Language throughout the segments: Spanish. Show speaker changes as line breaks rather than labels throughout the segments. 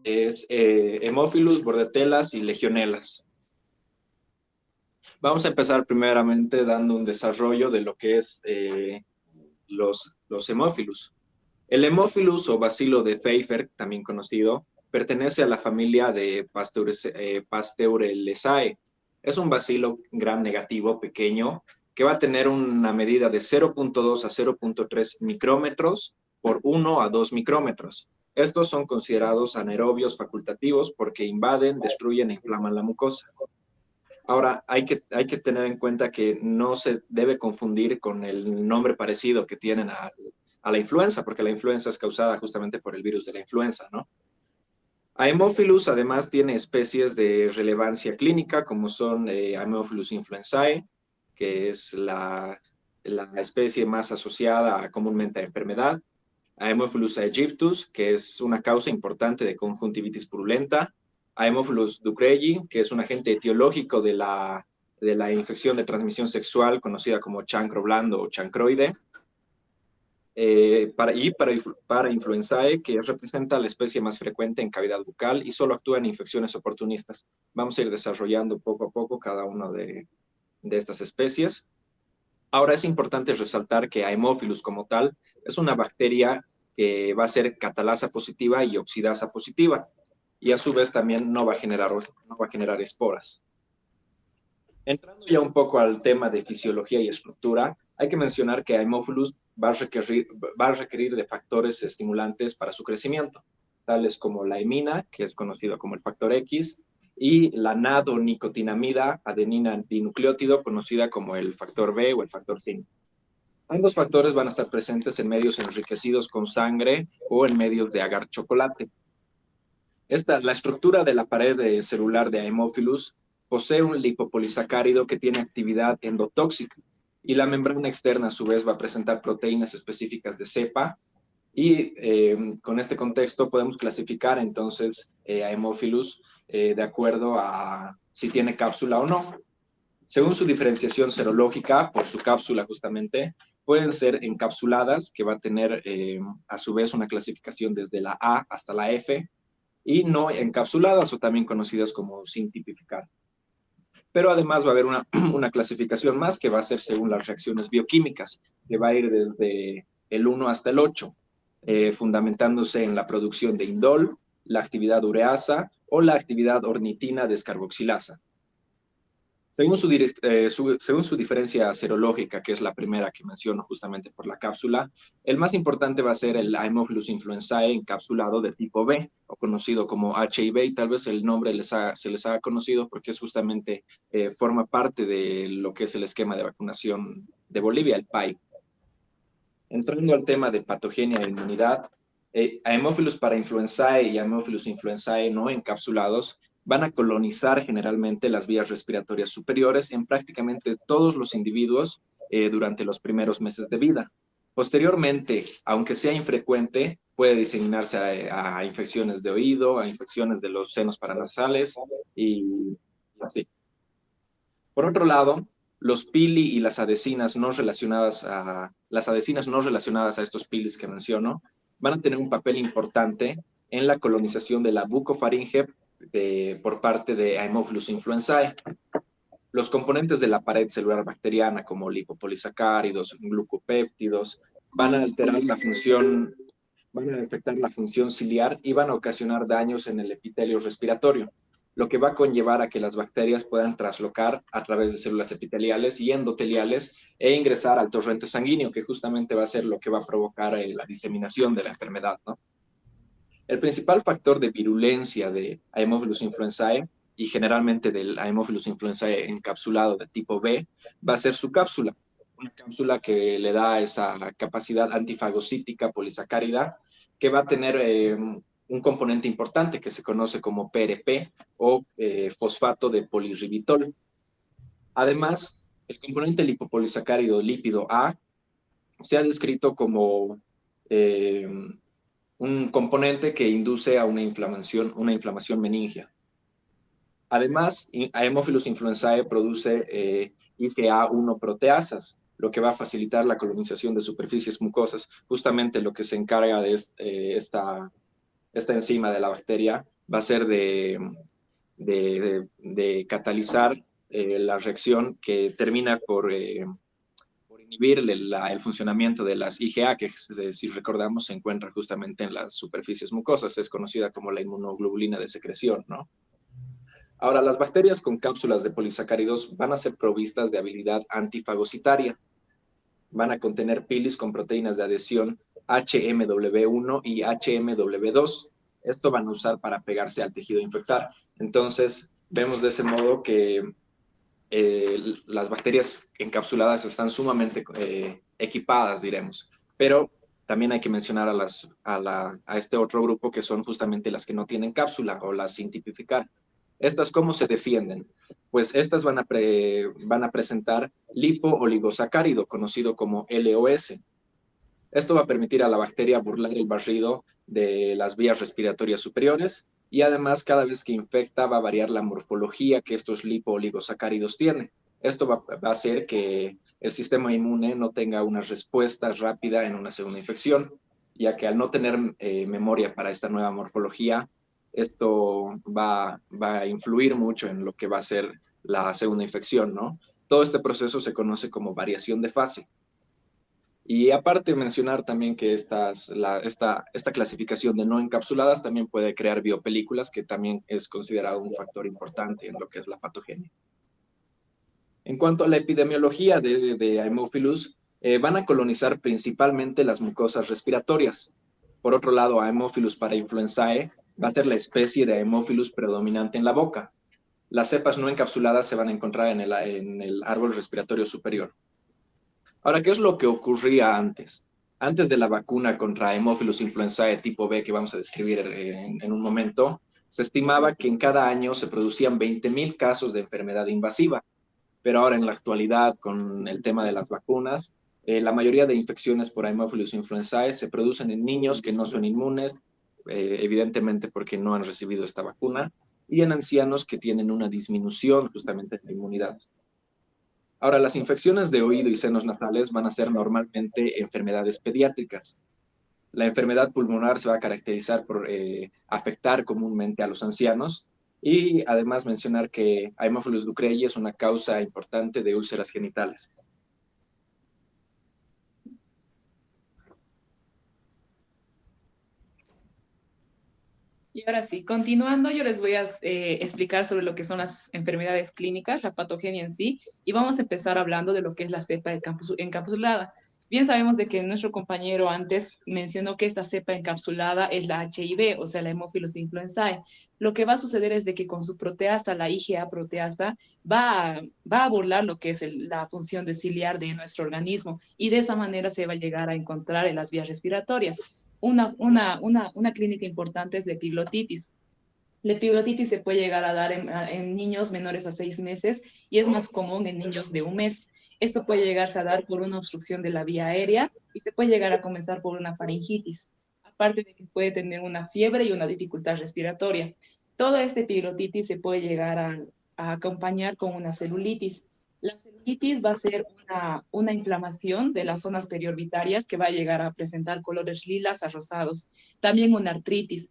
es Haemophilus, Bordetelas y Legionelas. Vamos a empezar primeramente dando un desarrollo de lo que es los Haemophilus. El Haemophilus o bacilo de Pfeiffer, también conocido, pertenece a la familia de Pasteurellezae. Es un bacilo gram negativo pequeño que va a tener una medida de 0.2 a 0.3 micrómetros por 1 a 2 micrómetros. Estos son considerados anaerobios facultativos porque invaden, destruyen e inflaman la mucosa. Ahora, hay que tener en cuenta que no se debe confundir con el nombre parecido que tienen a la influenza, porque la influenza es causada justamente por el virus de la influenza, ¿no? Haemophilus además tiene especies de relevancia clínica, como son Haemophilus influenzae, que es la especie más asociada comúnmente a enfermedad, Haemophilus aegyptus, que es una causa importante de conjuntivitis purulenta, Haemophilus ducreyi, que es un agente etiológico de la infección de transmisión sexual conocida como chancro blando o chancroide, para influenzae, que representa la especie más frecuente en cavidad bucal y solo actúa en infecciones oportunistas. Vamos a ir desarrollando poco a poco cada una de estas especies. Ahora es importante resaltar que Haemophilus como tal es una bacteria que va a ser catalasa positiva y oxidasa positiva, y a su vez también no va a generar esporas. Entrando ya un poco al tema de fisiología y estructura, hay que mencionar que Haemophilus va a requerir de factores estimulantes para su crecimiento, tales como la hemina, que es conocido como el factor X, y la nadonicotinamida adenina dinucleótido, conocida como el factor B o el factor 5. Ambos factores van a estar presentes en medios enriquecidos con sangre o en medios de agar chocolate. La estructura de la pared celular de Haemophilus posee un lipopolisacárido que tiene actividad endotóxica y la membrana externa a su vez va a presentar proteínas específicas de cepa y con este contexto podemos clasificar entonces a Haemophilus de acuerdo a si tiene cápsula o no. Según su diferenciación serológica, por su cápsula justamente, pueden ser encapsuladas, que va a tener a su vez una clasificación desde la A hasta la F, y no encapsuladas o también conocidas como sin tipificar. Pero además va a haber una clasificación más que va a ser según las reacciones bioquímicas, que va a ir desde el 1 hasta el 8, fundamentándose en la producción de indol, la actividad ureasa o la actividad ornitina descarboxilasa. Según su diferencia serológica, que es la primera que menciono justamente por la cápsula, el más importante va a ser el Haemophilus influenzae encapsulado de tipo B, o conocido como HIV, y tal vez el nombre se les ha conocido porque es justamente forma parte de lo que es el esquema de vacunación de Bolivia, el PAI. Entrando al tema de patogenia e inmunidad, Haemophilus parainfluenzae y Haemophilus influenzae no encapsulados van a colonizar generalmente las vías respiratorias superiores en prácticamente todos los individuos durante los primeros meses de vida. Posteriormente, aunque sea infrecuente, puede diseminarse a infecciones de oído, a infecciones de los senos paranasales y así. Por otro lado, los pili y las adhesinas no relacionadas a estos pilis que menciono van a tener un papel importante en la colonización de la bucofaringe por parte de Haemophilus influenzae. Los componentes de la pared celular bacteriana, como lipopolisacáridos, glucopéptidos, van a alterar la función, van a afectar la función ciliar y van a ocasionar daños en el epitelio respiratorio, lo que va a conllevar a que las bacterias puedan traslocar a través de células epiteliales y endoteliales e ingresar al torrente sanguíneo, que justamente va a ser lo que va a provocar la diseminación de la enfermedad, ¿no? El principal factor de virulencia de Haemophilus influenzae y generalmente del Haemophilus influenzae encapsulado de tipo B va a ser su cápsula, una cápsula que le da esa capacidad antifagocítica polisacárida que va a tener un componente importante que se conoce como PRP o fosfato de polirribitol. Además, el componente lipopolisacárido lípido A se ha descrito como eh, un componente que induce a una inflamación meningia. Además, Haemophilus influenzae produce IgA1 proteasas, lo que va a facilitar la colonización de superficies mucosas, justamente lo que se encarga de esta enzima de la bacteria va a ser de catalizar la reacción que termina por inhibir el funcionamiento de las IgA, que si recordamos se encuentra justamente en las superficies mucosas, es conocida como la inmunoglobulina de secreción, ¿no? Ahora, las bacterias con cápsulas de polisacáridos van a ser provistas de habilidad antifagocitaria. Van a contener pilis con proteínas de adhesión HMW1 y HMW2. Esto van a usar para pegarse al tejido infectar. Entonces, vemos de ese modo que las bacterias encapsuladas están sumamente equipadas, diremos. Pero también hay que mencionar a este otro grupo que son justamente las que no tienen cápsula o las sin tipificar. ¿Estas cómo se defienden? Pues estas van a presentar lipo-oligosacárido, conocido como LOS. Esto va a permitir a la bacteria burlar el barrido de las vías respiratorias superiores y además cada vez que infecta va a variar la morfología que estos lipo-oligosacáridos tienen. Esto va a hacer que el sistema inmune no tenga una respuesta rápida en una segunda infección, ya que al no tener memoria para esta nueva morfología, esto va a influir mucho en lo que va a ser la segunda infección, ¿no? Todo este proceso se conoce como variación de fase. Y aparte mencionar también que esta clasificación de no encapsuladas también puede crear biopelículas, que también es considerado un factor importante en lo que es la patogenia. En cuanto a la epidemiología de Haemophilus, van a colonizar principalmente las mucosas respiratorias. Por otro lado, Haemophilus parainfluenzae va a ser la especie de Haemophilus predominante en la boca. Las cepas no encapsuladas se van a encontrar en el árbol respiratorio superior. Ahora, ¿qué es lo que ocurría antes? Antes de la vacuna contra Haemophilus influenzae tipo B, que vamos a describir en un momento, se estimaba que en cada año se producían 20.000 casos de enfermedad invasiva. Pero ahora en la actualidad, con el tema de las vacunas, la mayoría de infecciones por Haemophilus influenzae se producen en niños que no son inmunes, evidentemente porque no han recibido esta vacuna, y en ancianos que tienen una disminución justamente de la inmunidad. Ahora, las infecciones de oído y senos nasales van a ser normalmente enfermedades pediátricas. La enfermedad pulmonar se va a caracterizar por afectar comúnmente a los ancianos y además mencionar que Haemophilus ducreyi es una causa importante de úlceras genitales.
Y ahora sí, continuando, yo les voy a explicar sobre lo que son las enfermedades clínicas, la patogenia en sí, y vamos a empezar hablando de lo que es la cepa encapsulada. Bien sabemos de que nuestro compañero antes mencionó que esta cepa encapsulada es la HIV, o sea, la Haemophilus influenzae. Lo que va a suceder es de que con su proteasa, la IgA proteasa, va a burlar lo que es la función de ciliar de nuestro organismo y de esa manera se va a llegar a encontrar en las vías respiratorias. Una clínica importante es la epiglotitis. La epiglotitis se puede llegar a dar en niños menores a 6 meses y es más común en niños de un mes. Esto puede llegarse a dar por una obstrucción de la vía aérea y se puede llegar a comenzar por una faringitis. Aparte de que puede tener una fiebre y una dificultad respiratoria. Toda esta epiglotitis se puede llegar a acompañar con una celulitis. La celulitis va a ser una inflamación de las zonas periorbitarias que va a llegar a presentar colores lilas a rosados. También una artritis.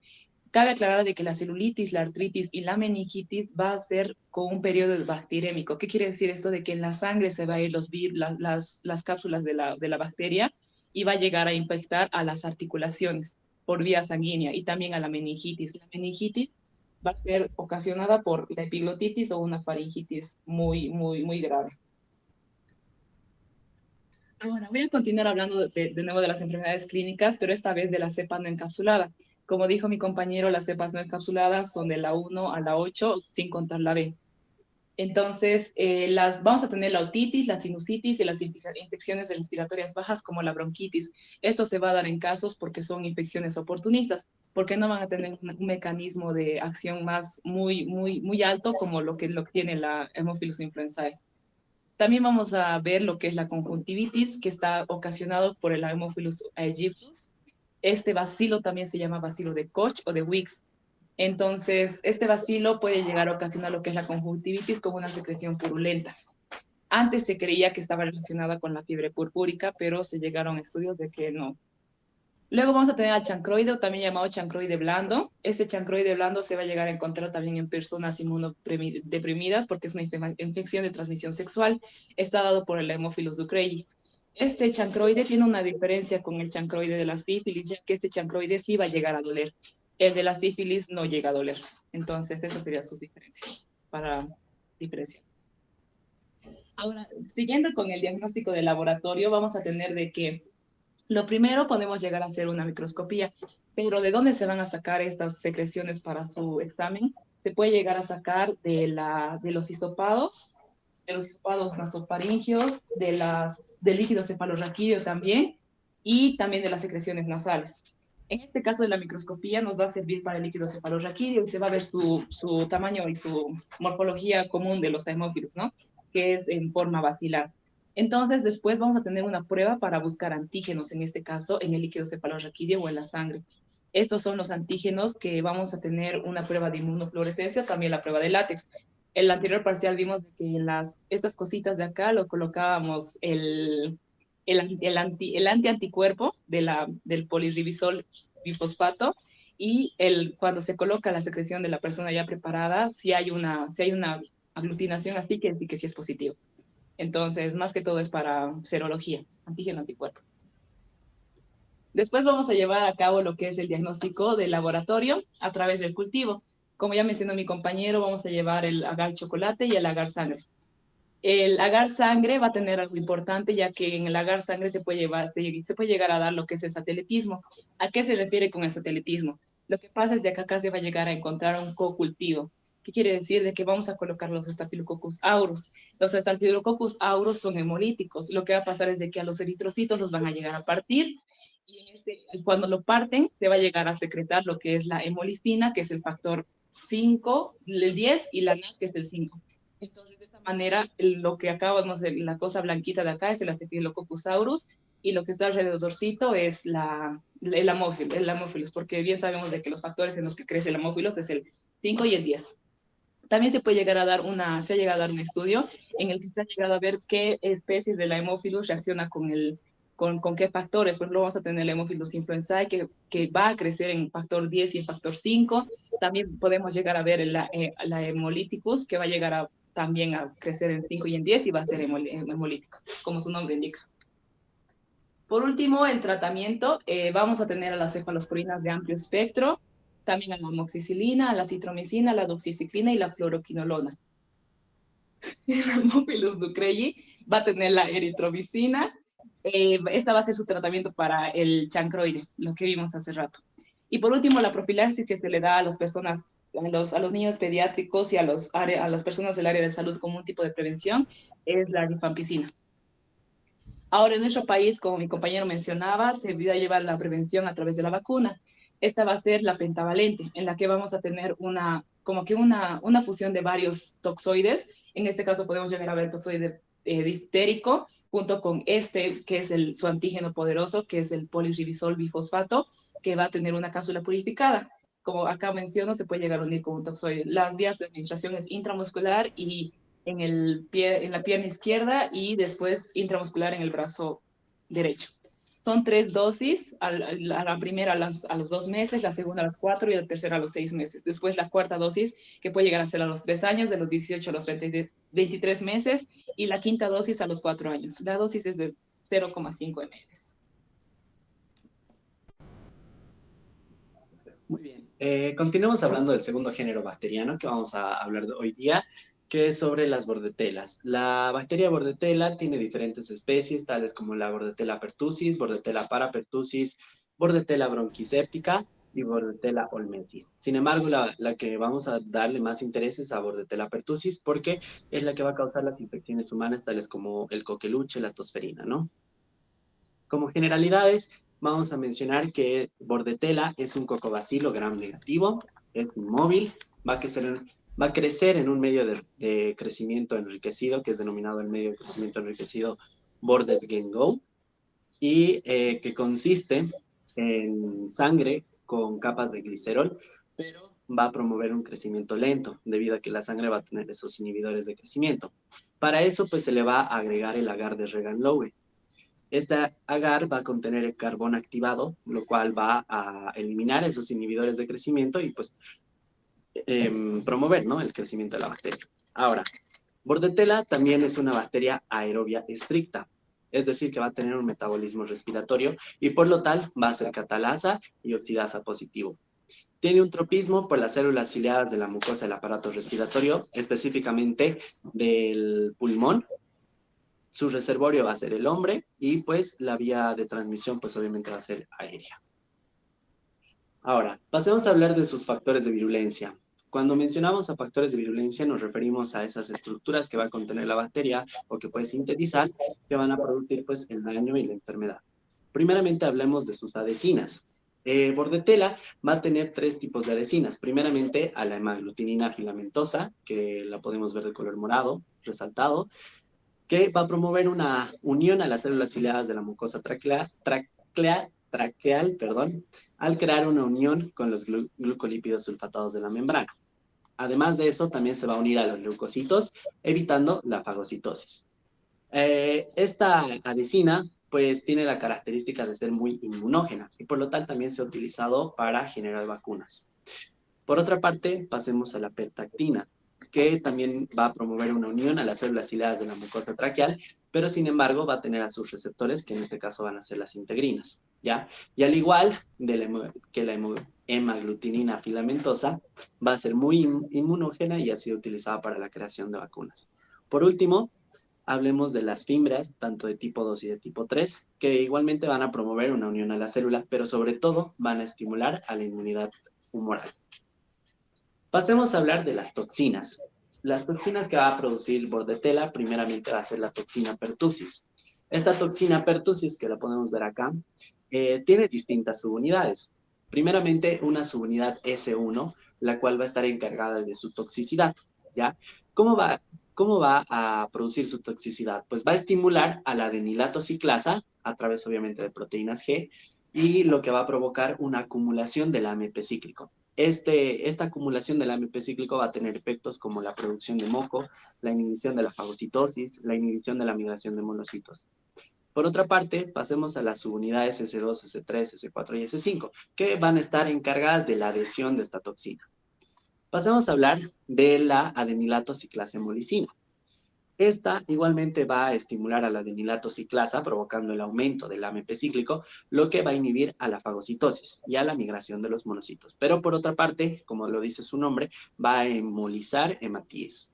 Cabe aclarar de que la celulitis, la artritis y la meningitis va a ser con un periodo bacteriémico. ¿Qué quiere decir esto? De que en la sangre se va a ir las cápsulas de la bacteria y va a llegar a infectar a las articulaciones por vía sanguínea y también a la meningitis. La meningitis va a ser ocasionada por la epiglotitis o una faringitis muy grave. Ahora voy a continuar hablando de nuevo de las enfermedades clínicas, pero esta vez de la cepa no encapsulada. Como dijo mi compañero, las cepas no encapsuladas son de la 1 a la 8, sin contar la B. Entonces, vamos a tener la otitis, la sinusitis y las infecciones respiratorias bajas como la bronquitis. Esto se va a dar en casos porque son infecciones oportunistas, porque no van a tener un mecanismo de acción muy alto como lo que tiene la Haemophilus influenzae. También vamos a ver lo que es la conjuntivitis, que está ocasionado por el Haemophilus aegyptus. Este bacilo también se llama bacilo de Koch o de Wicks. Entonces, este bacilo puede llegar a ocasionar lo que es la conjuntivitis como una secreción purulenta. Antes se creía que estaba relacionada con la fiebre purpúrica, pero se llegaron estudios de que no. Luego vamos a tener al chancroide, o también llamado chancroide blando. Este chancroide blando se va a llegar a encontrar también en personas inmunodeprimidas porque es una infección de transmisión sexual. Está dado por el Haemophilus ducreyi. Este chancroide tiene una diferencia con el chancroide de la sífilis, ya que este chancroide sí va a llegar a doler. El de la sífilis no llega a doler. Entonces, estas serían sus diferencias para diferenciar. Ahora, siguiendo con el diagnóstico de laboratorio, vamos a tener de que lo primero podemos llegar a hacer una microscopía, pero ¿de dónde se van a sacar estas secreciones para su examen? Se puede llegar a sacar de los hisopados nasofaringios, del líquido cefalorraquídeo también, y también de las secreciones nasales. En este caso de la microscopía nos va a servir para el líquido cefalorraquídeo y se va a ver su tamaño y su morfología común de los hemófilos, ¿no? Que es en forma basilar. Entonces, después vamos a tener una prueba para buscar antígenos, en este caso, en el líquido cefalorraquídeo o en la sangre. Estos son los antígenos que vamos a tener una prueba de inmunofluorescencia, también la prueba de látex. En el anterior parcial vimos que en estas cositas de acá lo colocábamos el antianticuerpo del polirribisol bifosfato y cuando se coloca la secreción de la persona ya preparada, si hay una aglutinación así, que sí es positivo. Entonces, más que todo es para serología, antígeno anticuerpo. Después vamos a llevar a cabo lo que es el diagnóstico del laboratorio a través del cultivo. Como ya mencionó mi compañero, vamos a llevar el agar chocolate y el agar sangre. El agar sangre va a tener algo importante, ya que en el agar sangre se puede llegar a dar lo que es el satelitismo. ¿A qué se refiere con el satelitismo? Lo que pasa es de que acá se va a llegar a encontrar un cocultivo. ¿Qué quiere decir? De que vamos a colocar los Staphylococcus aureus. Los Staphylococcus aureus son hemolíticos. Lo que va a pasar es de que a los eritrocitos los van a llegar a partir y cuando lo parten se va a llegar a secretar lo que es la hemolicina, que es el factor 5, el 10 y la NAT, que es el 5. Entonces, de esta manera, lo que acabamos de la cosa blanquita de acá es el Staphylococcus aureus y lo que está alrededorcito es el Haemophilus, porque bien sabemos de que los factores en los que crece el Haemophilus es el 5 y el 10. También se puede llegar a dar se ha llegado a dar un estudio en el que se ha llegado a ver qué especies del Haemophilus reacciona con qué factores. Por ejemplo, vamos a tener el Haemophilus influenzae que va a crecer en factor 10 y en factor 5. También podemos llegar a ver la Hemolyticus, que va a llegar también a crecer en 5 y en 10 y va a ser hemolítico, como su nombre indica. Por último, el tratamiento, vamos a tener a las cefalosporinas de amplio espectro, también a la amoxicilina, a la citromicina, a la doxiciclina y la fluoroquinolona. El Haemophilus ducreyi va a tener la eritromicina. Esta va a ser su tratamiento para el chancroide, lo que vimos hace rato. Y por último, la profilaxis que se le da a las personas, a los niños pediátricos y a las personas del área de salud como un tipo de prevención es la rifampicina. Ahora, en nuestro país, como mi compañero mencionaba, se va a llevar la prevención a través de la vacuna. Esta va a ser la pentavalente, en la que vamos a tener una fusión de varios toxoides. En este caso podemos llegar a ver el toxoide diftérico, junto con este, que es su antígeno poderoso, que es el polirribisol bifosfato, que va a tener una cápsula purificada. Como acá menciono, se puede llegar a unir con un toxoide. Las vías de administración es intramuscular y en la pierna izquierda y después intramuscular en el brazo derecho. Son 3 dosis, a la primera a los 2 meses, la segunda a los 4 y la tercera a los 6 meses. Después la cuarta dosis, que puede llegar a ser a los 3 años, de los 18 a los 23 meses, y la quinta dosis a los 4 años. La dosis es de 0,5 ml.
Muy bien. Continuamos hablando del segundo género bacteriano que vamos a hablar hoy día, que es sobre las bordetelas. La bacteria bordetela tiene diferentes especies, tales como la Bordetella pertussis, Bordetella parapertussis, Bordetella bronquiséptica y Bordetella olmesi. Sin embargo, la que vamos a darle más interés es a Bordetella pertussis porque es la que va a causar las infecciones humanas, tales como el coqueluche, la tosferina, ¿no? Como generalidades, vamos a mencionar que Bordetella es un cocobacilo gram negativo, es inmóvil, va a crecer en un medio de crecimiento enriquecido, que es denominado el medio de crecimiento enriquecido Bordet Gengo, y que consiste en sangre con capas de glicerol, pero va a promover un crecimiento lento, debido a que la sangre va a tener esos inhibidores de crecimiento. Para eso, pues se le va a agregar el agar de Regan-Lowe. Este agar va a contener el carbón activado, lo cual va a eliminar esos inhibidores de crecimiento y pues promover, ¿no?, el crecimiento de la bacteria. Ahora, Bordetella también es una bacteria aerobia estricta, es decir, que va a tener un metabolismo respiratorio y por lo tal va a ser catalasa y oxidasa positivo. Tiene un tropismo por las células ciliadas de la mucosa del aparato respiratorio, específicamente del pulmón. Su reservorio va a ser el hombre y pues la vía de transmisión pues obviamente va a ser aérea. Ahora, pasemos a hablar de sus factores de virulencia. Cuando mencionamos a factores de virulencia nos referimos a esas estructuras que va a contener la bacteria o que puede sintetizar que van a producir pues el daño y la enfermedad. Primeramente hablemos de sus adhesinas. Bordetella va a tener 3 tipos de adhesinas. Primeramente a la hemaglutinina filamentosa, que la podemos ver de color morado, resaltado, que va a promover una unión a las células ciliadas de la mucosa traqueal, al crear una unión con los glucolípidos sulfatados de la membrana. Además de eso, también se va a unir a los leucocitos, evitando la fagocitosis. Esta adhesina, pues, tiene la característica de ser muy inmunógena y por lo tanto también se ha utilizado para generar vacunas. Por otra parte, pasemos a la pertactina, que también va a promover una unión a las células ciliadas de la mucosa traqueal, pero sin embargo va a tener a sus receptores, que en este caso van a ser las integrinas, ¿ya? Y al igual que la hemaglutinina filamentosa, va a ser muy inmunógena y ha sido utilizada para la creación de vacunas. Por último, hablemos de las fibras, tanto de tipo 2 y de tipo 3, que igualmente van a promover una unión a la célula, pero sobre todo van a estimular a la inmunidad humoral. Pasemos a hablar de las toxinas. Las toxinas que va a producir Bordetella, primeramente va a ser la toxina pertussis. Esta toxina pertussis, que la podemos ver acá, tiene distintas subunidades. Primeramente, una subunidad S1, la cual va a estar encargada de su toxicidad, ¿ya? ¿Cómo va a producir su toxicidad? Pues va a estimular a la adenilato ciclasa, a través obviamente de proteínas G, y lo que va a provocar una acumulación del AMP cíclico. Esta acumulación del AMP cíclico va a tener efectos como la producción de moco, la inhibición de la fagocitosis, la inhibición de la migración de monocitos. Por otra parte, pasemos a las subunidades S2, S3, S4 y S5, que van a estar encargadas de la adhesión de esta toxina. Pasemos a hablar de la adenilato ciclasemolicina. Esta igualmente va a estimular a la adenilato ciclasa, provocando el aumento del AMP cíclico, lo que va a inhibir a la fagocitosis y a la migración de los monocitos. Pero por otra parte, como lo dice su nombre, va a hemolizar hematíes.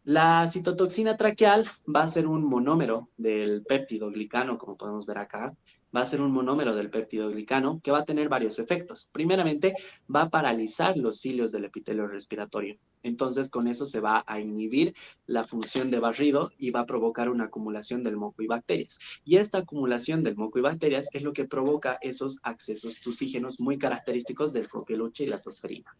La citotoxina traqueal va a ser un monómero del péptido glicano, como podemos ver acá. Va a ser un monómero del péptido glicano que va a tener varios efectos. Primeramente, va a paralizar los cilios del epitelio respiratorio. Entonces, con eso se va a inhibir la función de barrido y va a provocar una acumulación del moco y bacterias. Y esta acumulación del moco y bacterias es lo que provoca esos accesos tusígenos muy característicos del coqueluche y la tosferina.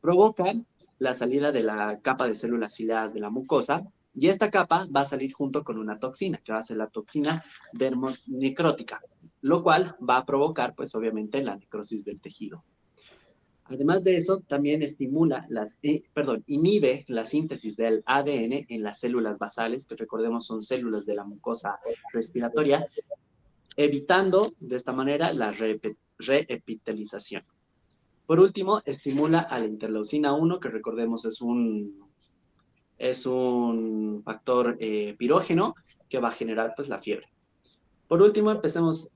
Provocan la salida de la capa de células ciliadas de la mucosa y esta capa va a salir junto con una toxina, que va a ser la toxina dermonecrótica, lo cual va a provocar, pues obviamente, la necrosis del tejido. Además de eso, también inhibe la síntesis del ADN en las células basales, que recordemos son células de la mucosa respiratoria, evitando de esta manera la reepitelización. Por último, estimula a la interleucina 1, que recordemos es un factor pirógeno que va a generar pues la fiebre. Por último, pasemos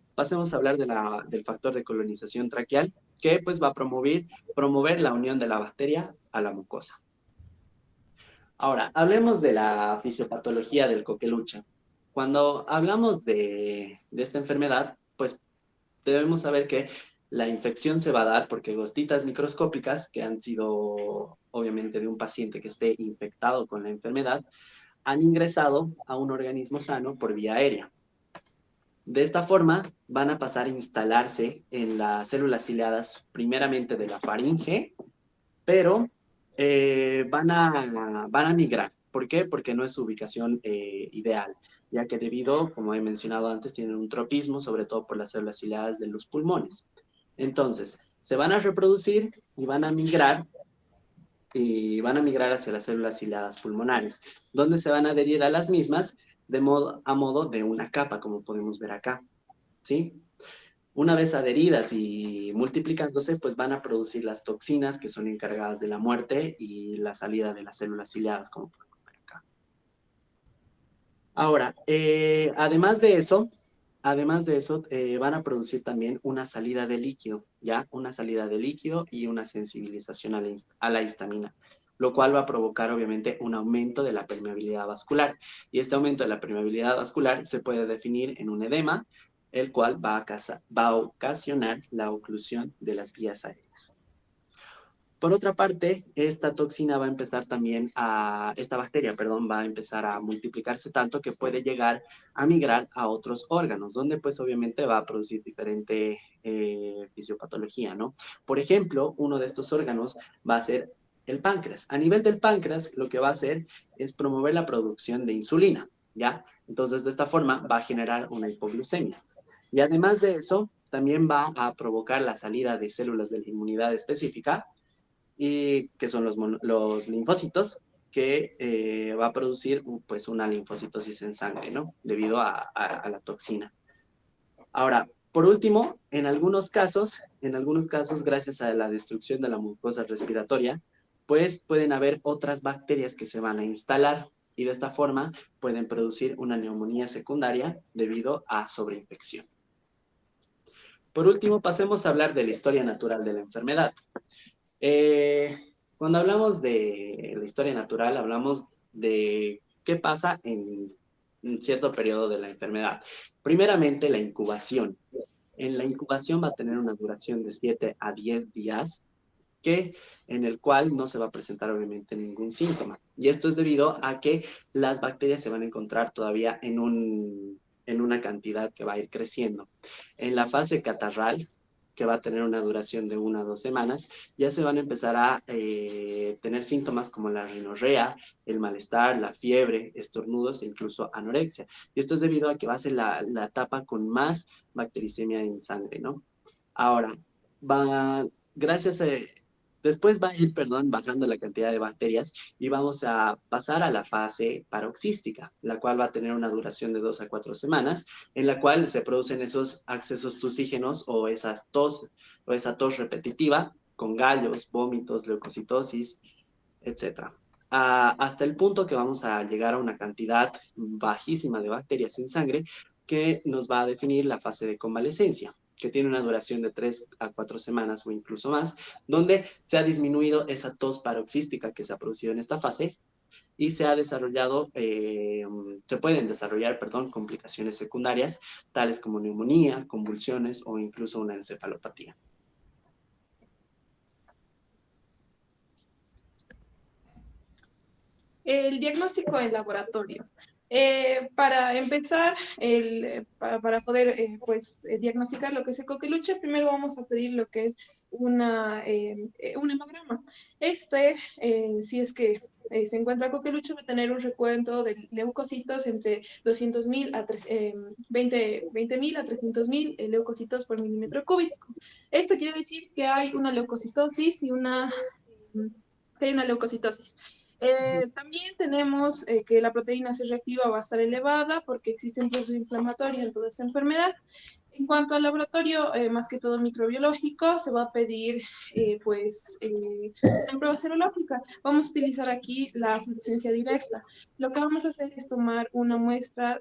a hablar del factor de colonización traqueal, que pues va a promover la unión de la bacteria a la mucosa. Ahora, hablemos de la fisiopatología del coqueluche. Cuando hablamos de esta enfermedad, pues debemos saber que la infección se va a dar porque gotitas microscópicas que han sido, obviamente, de un paciente que esté infectado con la enfermedad, han ingresado a un organismo sano por vía aérea. De esta forma, van a pasar a instalarse en las células ciliadas, primeramente de la faringe, pero van a migrar. ¿Por qué? Porque no es su ubicación ideal, ya que debido, como he mencionado antes, tienen un tropismo, sobre todo por las células ciliadas de los pulmones. Entonces, se van a reproducir y van a migrar hacia las células ciliadas pulmonares, donde se van a adherir a las mismas a modo de una capa, como podemos ver acá, ¿sí? Una vez adheridas y multiplicándose, pues van a producir las toxinas que son encargadas de la muerte y la salida de las células ciliadas, como podemos ver acá. Ahora, además de eso, van a producir también una salida de líquido, ¿ya? Una salida de líquido y una sensibilización a la histamina, lo cual va a provocar, obviamente, un aumento de la permeabilidad vascular. Y este aumento de la permeabilidad vascular se puede definir en un edema, el cual va a ocasionar la oclusión de las vías aéreas. Por otra parte, esta toxina va a empezar también esta bacteria, perdón, va a empezar a multiplicarse tanto que puede llegar a migrar a otros órganos, donde pues obviamente va a producir diferente fisiopatología, ¿no? Por ejemplo, uno de estos órganos va a ser el páncreas. A nivel del páncreas, lo que va a hacer es promover la producción de insulina, ¿ya? Entonces, de esta forma va a generar una hipoglucemia. Y además de eso, también va a provocar la salida de células de la inmunidad específica, y que son los linfocitos, que va a producir pues una linfocitosis en sangre, ¿no? Debido a la toxina. Ahora, por último, en algunos casos, gracias a la destrucción de la mucosa respiratoria, pues pueden haber otras bacterias que se van a instalar y de esta forma pueden producir una neumonía secundaria debido a sobreinfección. Por último, pasemos a hablar de la historia natural de la enfermedad. Cuando hablamos de la historia natural, hablamos de qué pasa en un cierto periodo de la enfermedad. Primeramente, la incubación. En la incubación va a tener una duración de 7 a 10 días, en el cual no se va a presentar obviamente ningún síntoma. Y esto es debido a que las bacterias se van a encontrar todavía en una cantidad que va a ir creciendo. En la fase catarral, que va a tener una duración de 1 a 2 semanas, ya se van a empezar a tener síntomas como la rinorrea, el malestar, la fiebre, estornudos e incluso anorexia. Y esto es debido a que va a ser la etapa con más bactericemia en sangre, ¿no? Ahora, gracias a, después va a ir, perdón, bajando la cantidad de bacterias y vamos a pasar a la fase paroxística, la cual va a tener una duración de 2 a 4 semanas, en la cual se producen esos accesos tusígenos o esa tos repetitiva con gallos, vómitos, leucocitosis, etc. Hasta el punto que vamos a llegar a una cantidad bajísima de bacterias en sangre que nos va a definir la fase de convalecencia, que tiene una duración de 3 a 4 semanas o incluso más, donde se ha disminuido esa tos paroxística que se ha producido en esta fase y se pueden desarrollar, perdón, complicaciones secundarias, tales como neumonía, convulsiones o incluso una encefalopatía.
El diagnóstico en laboratorio. Para empezar, para poder diagnosticar lo que es el coqueluche, primero vamos a pedir lo que es un hemograma. Si es que se encuentra coqueluche, va a tener un recuento de leucocitos entre 200.000 a 20.000 a 300.000 leucocitos por milímetro cúbico. Esto quiere decir que hay una leucocitosis y hay una leucocitosis. También tenemos que la proteína C reactiva va a estar elevada porque existe un proceso inflamatorio en toda esta enfermedad. En cuanto al laboratorio, más que todo microbiológico, se va a pedir una prueba serológica. Vamos a utilizar aquí la fluorescencia directa. Lo que vamos a hacer es tomar una muestra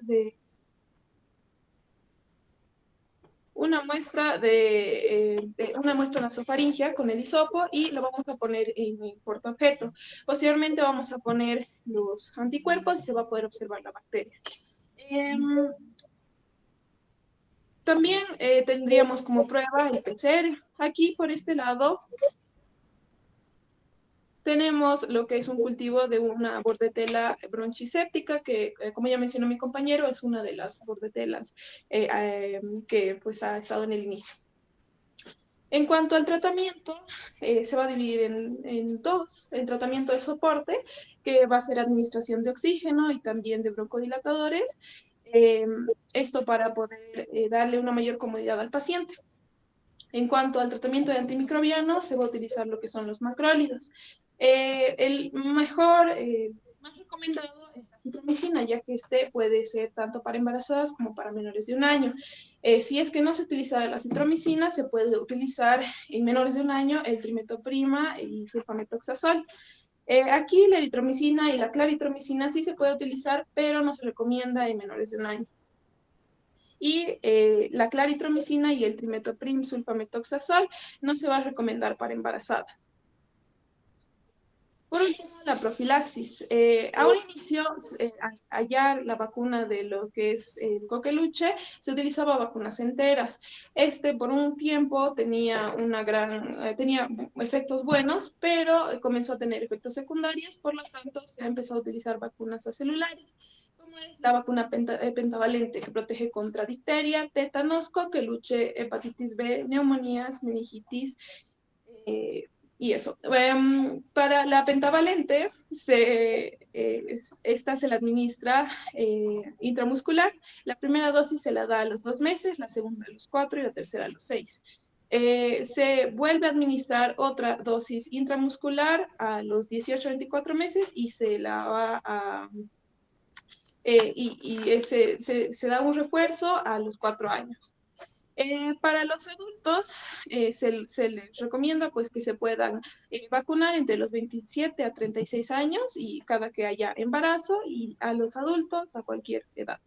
nasofaringea con el hisopo y lo vamos a poner en el portaobjeto. Posteriormente vamos a poner los anticuerpos y se va a poder observar la bacteria. También tendríamos como prueba el PCR. Aquí por este lado tenemos lo que es un cultivo de una bordetela bronchiséptica, que como ya mencionó mi compañero, es una de las bordetelas que pues ha estado en el inicio. En cuanto al tratamiento, se va a dividir en dos. El tratamiento de soporte, que va a ser administración de oxígeno y también de broncodilatadores. Esto para poder darle una mayor comodidad al paciente. En cuanto al tratamiento de antimicrobiano, se va a utilizar lo que son los macrólidos. El más recomendado es la eritromicina, ya que este puede ser tanto para embarazadas como para menores de 1 año. Si es que no se utiliza la citromicina, se puede utilizar en menores de 1 año el trimetoprima y sulfamethoxazol. Aquí la eritromicina y la claritromicina sí se puede utilizar, pero no se recomienda en menores de 1 año. Y la claritromicina y el trimetoprim sulfamethoxazol no se va a recomendar para embarazadas. Por último, la profilaxis. A un inicio, hallar la vacuna de lo que es el coqueluche, se utilizaba vacunas enteras. Por un tiempo tenía tenía efectos buenos, pero comenzó a tener efectos secundarios, por lo tanto se ha empezado a utilizar vacunas acelulares, como es la vacuna pentavalente, que protege contra difteria, tétanos, coqueluche, hepatitis B, neumonías, meningitis, y eso. Para la pentavalente, esta se la administra intramuscular. La primera dosis se la da a los 2 meses, la segunda a los 4 y la tercera a los 6. Se vuelve a administrar otra dosis intramuscular a los 18 a 24 meses y se la va a... se da un refuerzo a los 4 años. Para los adultos se les recomienda pues que se puedan vacunar entre los 27 a 36 años y cada que haya embarazo, y a los adultos a cualquier edad.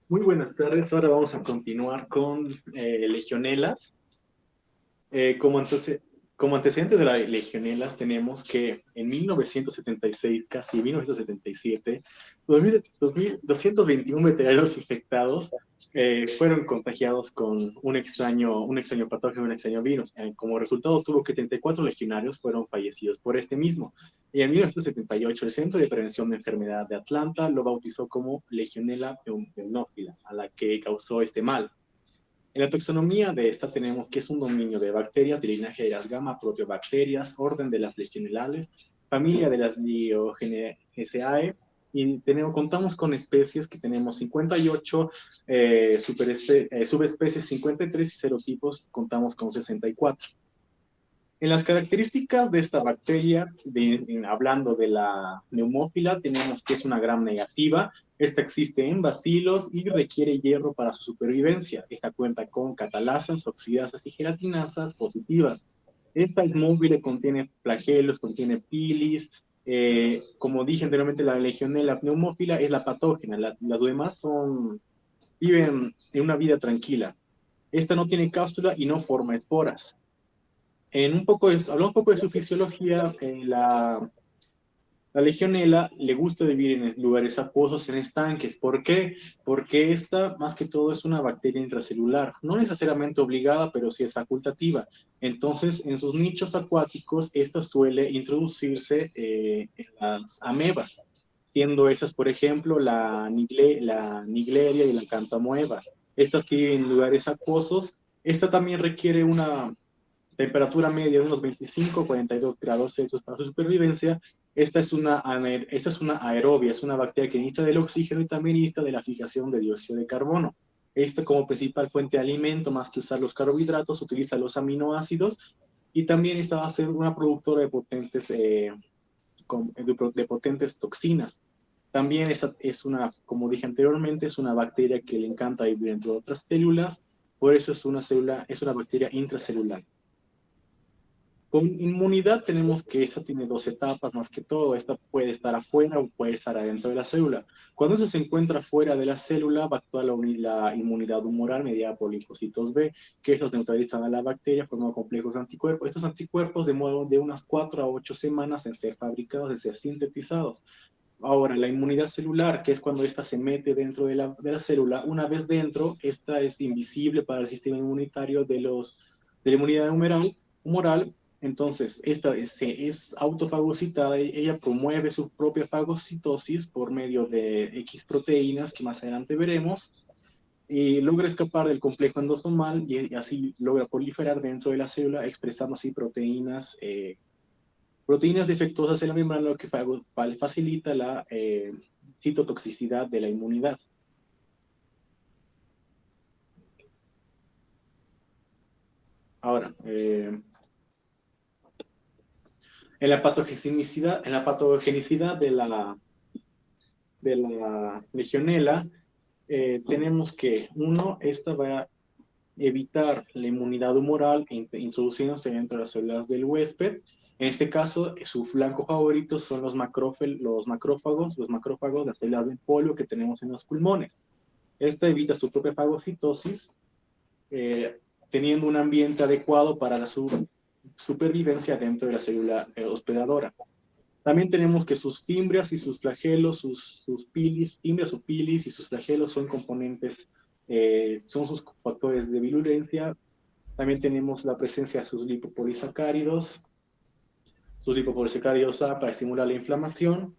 Muy buenas tardes, ahora vamos a continuar con legionelas. Como antecedentes de las legionelas tenemos que en 1976, casi 1977, 221 veteranos infectados fueron contagiados con un extraño patógeno, un extraño virus. Como resultado tuvo que 34 legionarios fueron fallecidos por este mismo. Y en 1978 el Centro de Prevención de Enfermedad de Atlanta lo bautizó como Legionella pneumófila, a la que causó este mal. En la taxonomía de esta tenemos que es un dominio de bacterias de linaje de las gamma proteobacterias, orden de las legionelales, familia de las Liogeneaceae, y contamos con especies que tenemos 58 subespecies, 53 y serotipos, contamos con 64. En las características de esta bacteria, hablando de la neumófila, tenemos que es una gram negativa. Esta existe en bacilos y requiere hierro para su supervivencia. Esta cuenta con catalasas, oxidasas y gelatinasas positivas. Esta es móvil, contiene flagelos, contiene pilis. Como dije anteriormente, la Legionella pneumófila es la patógena. Las demás viven en una vida tranquila. Esta no tiene cápsula y no forma esporas. Hablamos un poco de su fisiología. La legionela le gusta vivir en lugares acuosos, en estanques. ¿Por qué? Porque esta, más que todo, es una bacteria intracelular. No necesariamente obligada, pero sí es facultativa. Entonces, en sus nichos acuáticos, esta suele introducirse en las amebas, siendo esas, por ejemplo, la Nigleria y la Cantamoeba. Estas que viven en lugares acuosos. Esta también requiere una temperatura media de unos 25 42 grados Celsius para su supervivencia. Esta es una aerobia, es una bacteria que necesita del oxígeno y también necesita de la fijación de dióxido de carbono. Esta, como principal fuente de alimento, más que usar los carbohidratos, utiliza los aminoácidos, y también esta va a ser una productora de potentes toxinas. También esta como dije anteriormente, es una bacteria que le encanta vivir entre otras células, por eso es una bacteria intracelular. Con inmunidad tenemos que esta tiene 2 etapas, más que todo. Esta puede estar afuera o puede estar adentro de la célula. Cuando eso se encuentra fuera de la célula, va a actuar la inmunidad humoral mediada por linfocitos B, que esos neutralizan a la bacteria, formando complejos anticuerpos. Estos anticuerpos demoran de unas 4 a 8 semanas en ser fabricados, en ser sintetizados. Ahora, la inmunidad celular, que es cuando esta se mete dentro de la célula, una vez dentro, esta es invisible para el sistema inmunitario de la inmunidad humoral. Entonces, esta es autofagocitada y ella promueve su propia fagocitosis por medio de X proteínas que más adelante veremos, y logra escapar del complejo endosomal y así logra proliferar dentro de la célula, expresando así proteínas defectuosas en la membrana, lo que facilita la citotoxicidad de la inmunidad. Ahora, En la patogenicidad de la legionela, tenemos que, uno, esta va a evitar la inmunidad humoral introduciéndose dentro de las células del huésped. En este caso, su blanco favorito son los macrófagos, las células del polio que tenemos en los pulmones. Esta evita su propia fagocitosis, teniendo un ambiente adecuado para la supervivencia dentro de la célula hospedadora. También tenemos que sus fimbrias y sus flagelos, sus pilis, fimbrias o pilis y sus flagelos son componentes, son sus factores de virulencia. También tenemos la presencia de sus lipopolisacáridos A para estimular la inflamación.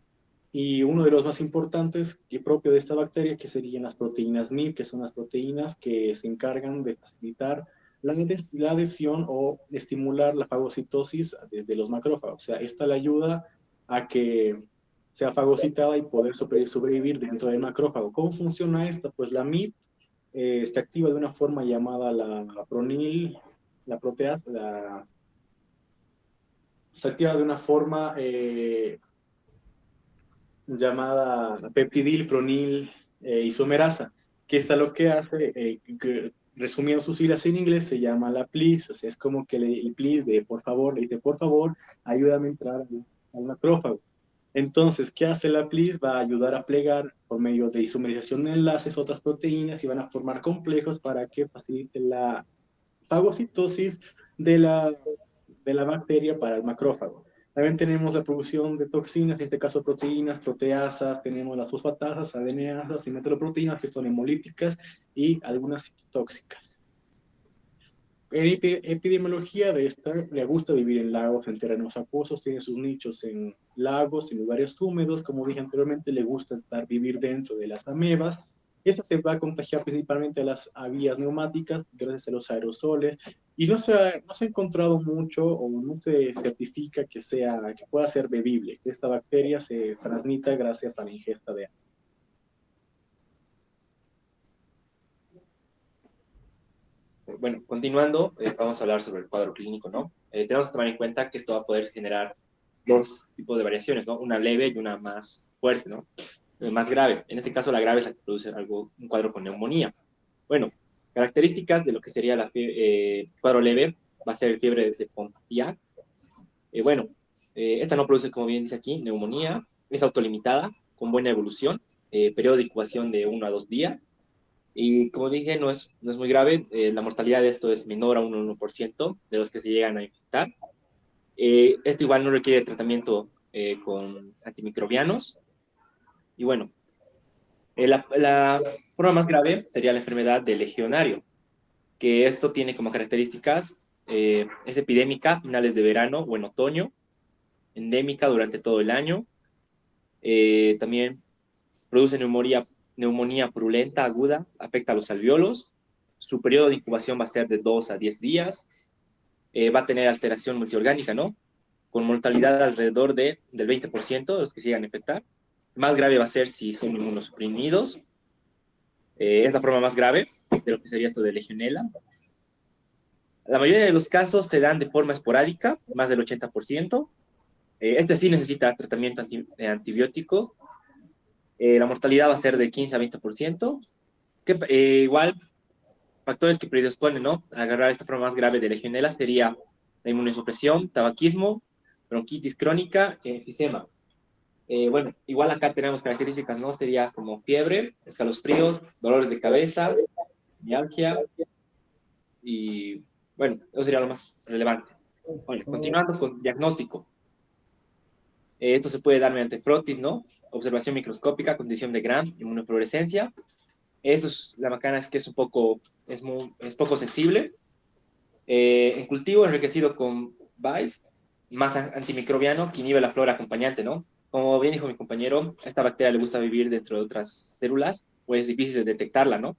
Y uno de los más importantes y propio de esta bacteria, que serían las proteínas MIB, que son las proteínas que se encargan de facilitar la adhesión o estimular la fagocitosis desde los macrófagos. O sea, esta le ayuda a que sea fagocitada y poder sobrevivir dentro del macrófago. ¿Cómo funciona esta? Pues la MIB se activa de una forma llamada la pronil, la proteasa, se activa de una forma llamada peptidil, pronil, isomerasa, que esta lo que hace, resumiendo sus siglas en inglés, se llama la please. O sea, es como que el please de por favor, le dice por favor, ayúdame a entrar al macrófago. Entonces, ¿qué hace la please? Va a ayudar a plegar por medio de isomerización de enlaces otras proteínas y van a formar complejos para que facilite la fagocitosis de la bacteria para el macrófago. También tenemos la producción de toxinas, en este caso proteínas, proteasas, tenemos las fosfatasas, adeneasas y metaloproteínas que son hemolíticas y algunas tóxicas. En epidemiología de esta, le gusta vivir en lagos, en terrenos acuosos, tiene sus nichos en lagos, en lugares húmedos, como dije anteriormente, le gusta vivir dentro de las amebas. Esta se va a contagiar principalmente a las vías neumáticas gracias a los aerosoles y no se ha encontrado mucho o no se certifica que pueda ser bebible. Esta bacteria se transmite gracias a la ingesta de agua.
Bueno, continuando, vamos a hablar sobre el cuadro clínico, ¿no? Tenemos que tomar en cuenta que esto va a poder generar dos tipos de variaciones, ¿no? Una leve y una más fuerte, ¿no? Más grave. En este caso, la grave es la que produce un cuadro con neumonía. Bueno, características de lo que sería el cuadro leve va a ser fiebre de Pontiac. Esta no produce, como bien dice aquí, neumonía, es autolimitada, con buena evolución, periodo de incubación de 1 a 2 días. Y como dije, no es muy grave. La mortalidad de esto es menor a un 1% de los que se llegan a infectar. Esto igual no requiere tratamiento con antimicrobianos. Y bueno, la forma más grave sería la enfermedad del legionario, que esto tiene como características, es epidémica a finales de verano o en otoño, endémica durante todo el año. También produce neumonía purulenta aguda, afecta a los alvéolos. Su periodo de incubación va a ser de 2 a 10 días. Va a tener alteración multiorgánica, ¿no? Con mortalidad alrededor del 20% de los que se llegan a infectar. Más grave va a ser si son inmunosuprimidos. Es la forma más grave de lo que sería esto de Legionela. La mayoría de los casos se dan de forma esporádica, más del 80%. Este sí necesita tratamiento antibiótico. La mortalidad va a ser de 15 a 20%. Igual, factores que predisponen, ¿no?, a agarrar esta forma más grave de Legionela sería la inmunosupresión, tabaquismo, bronquitis crónica, enfisema. Igual acá tenemos características, ¿no? Sería como fiebre, escalofríos, dolores de cabeza, mialgia, y bueno, eso sería lo más relevante. Bueno, continuando con diagnóstico. Esto se puede dar mediante frotis, ¿no? Observación microscópica, condición de Gram, inmunofluorescencia. La macana es que es poco sensible. En cultivo enriquecido con VICE, más antimicrobiano que inhibe la flora acompañante, ¿no? Como bien dijo mi compañero, a esta bacteria le gusta vivir dentro de otras células, pues es difícil de detectarla, ¿no?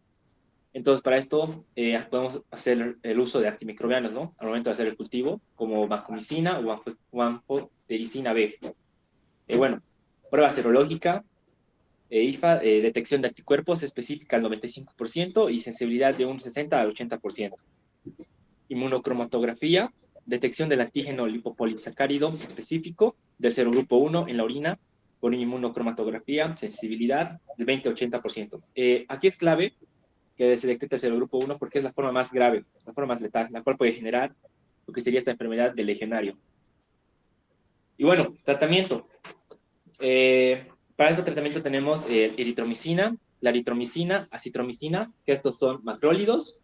Entonces, para esto podemos hacer el uso de antimicrobianos, ¿no? Al momento de hacer el cultivo, como vancomicina o amphotericina B. Prueba serológica, IFA, detección de anticuerpos específica al 95% y sensibilidad de un 60 al 80%. Inmunocromatografía,
detección del antígeno lipopolisacárido específico del serogrupo 1 en la orina por inmunocromatografía, sensibilidad del 20 a 80%. Aquí es clave que se detecte el serogrupo 1 porque es la forma más grave, la forma más letal, la cual puede generar lo que sería esta enfermedad del legionario. Y bueno, tratamiento. Para este tratamiento tenemos eritromicina, la eritromicina, acitromicina, que estos son macrólidos,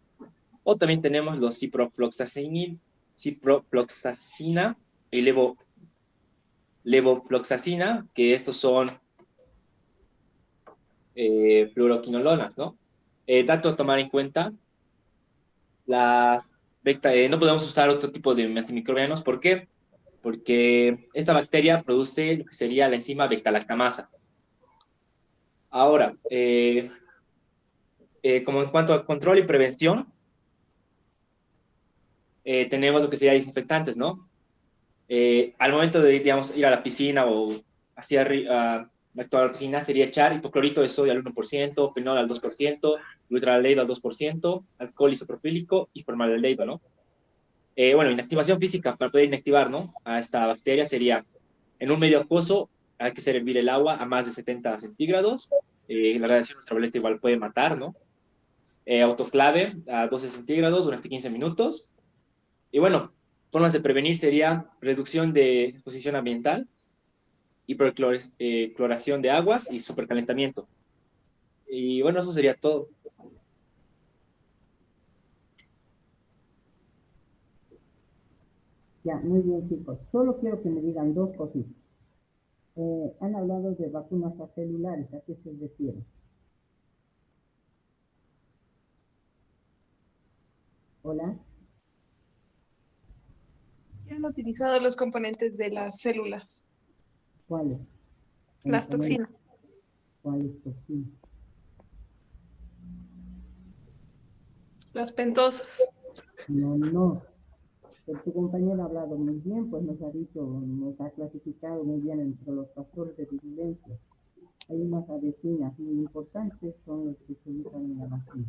o también tenemos los ciprofloxacina y levofloxacina, que estos son fluoroquinolonas, ¿no? Dato a tomar en cuenta, no podemos usar otro tipo de antimicrobianos. ¿Por qué? Porque esta bacteria produce lo que sería la enzima beta-lactamasa. Ahora, como en cuanto a control y prevención, tenemos lo que sería desinfectantes, ¿no? Al momento de, digamos, ir a la piscina o hacia actuar a la piscina, sería echar hipoclorito de sodio al 1%, fenol al 2%, glutaraleido al 2%, alcohol isopropílico y formaldehído, ¿no? Bueno, inactivación física para poder inactivar, ¿no? A esta bacteria sería en un medio acuoso, hay que hacer hervir el agua a más de 70 centígrados. La radiación ultravioleta igual puede matar, ¿no? Autoclave a 12 centígrados durante 15 minutos. Y bueno, formas de prevenir sería reducción de exposición ambiental, hipercloración de aguas y supercalentamiento. Y bueno, eso sería todo.
Ya, muy bien, chicos. Solo quiero que me digan dos cositas. Han hablado de vacunas acelulares. ¿A qué se refiere? Hola.
Ya han utilizado los componentes de las células,
¿Cuáles?
las toxinas.
¿Cuáles toxinas?
Las pentosas.
No. Pero tu compañero ha hablado muy bien, pues nos ha dicho, nos ha clasificado muy bien entre los factores de virulencia. Hay unas adhesinas muy importantes, son los que se usan en la vacuna.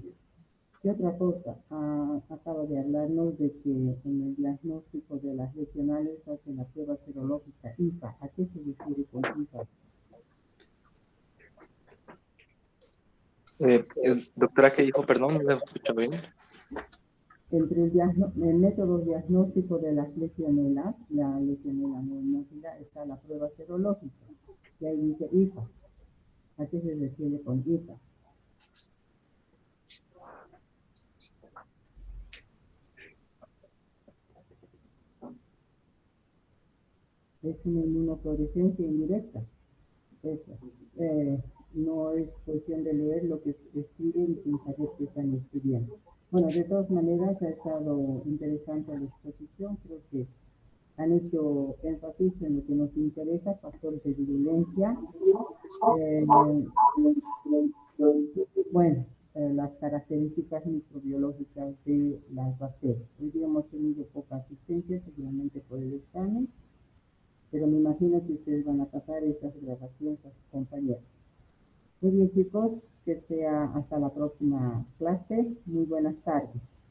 Y otra cosa, acaba de hablarnos de que en el diagnóstico de las legionales hacen la prueba serológica IFA. ¿A qué se refiere con IFA?
Doctora, ¿qué dijo? Perdón, no me escucho bien.
Entre el método diagnóstico de las legionelas, la legionela monomófila, está la prueba serológica. Y ahí dice IFA. ¿A qué se refiere con IFA? Es una inmunofluorescencia indirecta. Eso. No es cuestión de leer lo que escriben sin saber qué están escribiendo. Bueno, de todas maneras ha estado interesante la exposición. Creo que han hecho énfasis en lo que nos interesa, factores de virulencia. Las características microbiológicas de las bacterias. Hoy día hemos tenido poca asistencia, seguramente por el examen, pero me imagino que ustedes van a pasar estas grabaciones a sus compañeros. Muy bien, chicos, que sea hasta la próxima clase. Muy buenas tardes.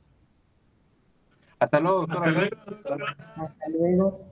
Hasta luego, doctora.
Hasta luego.